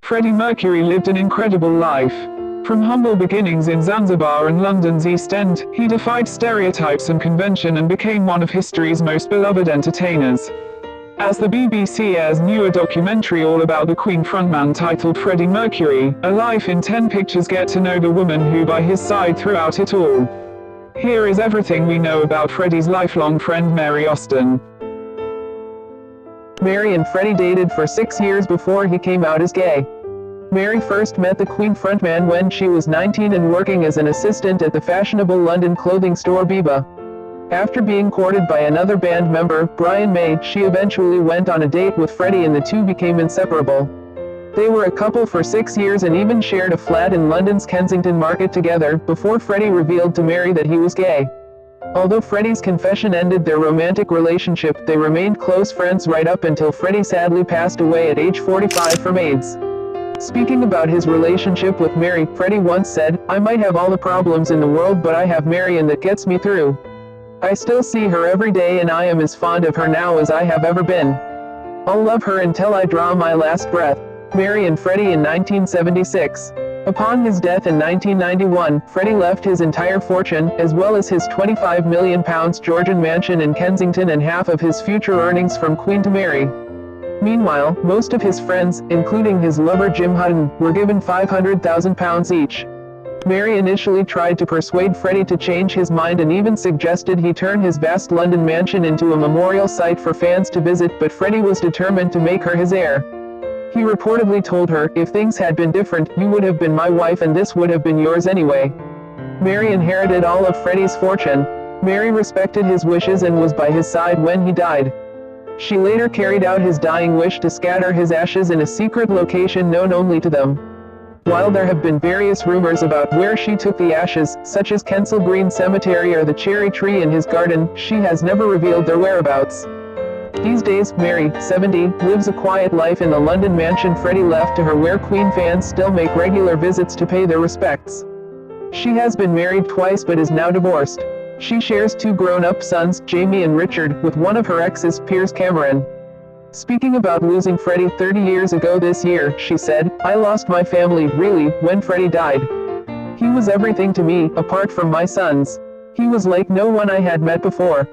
Freddie Mercury lived an incredible life. From humble beginnings in Zanzibar and London's East End, he defied stereotypes and convention and became one of history's most beloved entertainers. As the BBC airs newer documentary all about the Queen frontman titled Freddie Mercury, A Life in 10 Pictures, get to know the woman who by his side throughout it all. Here is everything we know about Freddie's lifelong friend Mary Austin. Mary and Freddie dated for 6 years before he came out as gay. Mary first met the Queen frontman when she was 19 and working as an assistant at the fashionable London clothing store Biba. After being courted by another band member, Brian May, she eventually went on a date with Freddie and the two became inseparable. They were a couple for 6 years and even shared a flat in London's Kensington Market together, before Freddie revealed to Mary that he was gay. Although Freddie's confession ended their romantic relationship, they remained close friends right up until Freddie sadly passed away at age 45 from AIDS. Speaking about his relationship with Mary, Freddie once said, "I might have all the problems in the world, but I have Mary and that gets me through. I still see her every day and I am as fond of her now as I have ever been. I'll love her until I draw my last breath." Mary and Freddie in 1976. Upon his death in 1991, Freddie left his entire fortune, as well as his £25 million Georgian mansion in Kensington and half of his future earnings from Queen to Mary. Meanwhile, most of his friends, including his lover Jim Hutton, were given £500,000 each. Mary initially tried to persuade Freddie to change his mind and even suggested he turn his vast London mansion into a memorial site for fans to visit, but Freddie was determined to make her his heir. He reportedly told her, "If things had been different, you would have been my wife and this would have been yours anyway." Mary inherited all of Freddie's fortune. Mary respected his wishes and was by his side when he died. She later carried out his dying wish to scatter his ashes in a secret location known only to them. While there have been various rumors about where she took the ashes, such as Kensal Green Cemetery or the cherry tree in his garden, she has never revealed their whereabouts. These days, Mary, 70, lives a quiet life in the London mansion Freddie left to her, where Queen fans still make regular visits to pay their respects. She has been married twice but is now divorced. She shares 2 grown-up sons, Jamie and Richard, with one of her exes, Piers Cameron. Speaking about losing Freddie 30 years ago this year, she said, "I lost my family, really, when Freddie died. He was everything to me, apart from my sons. He was like no one I had met before.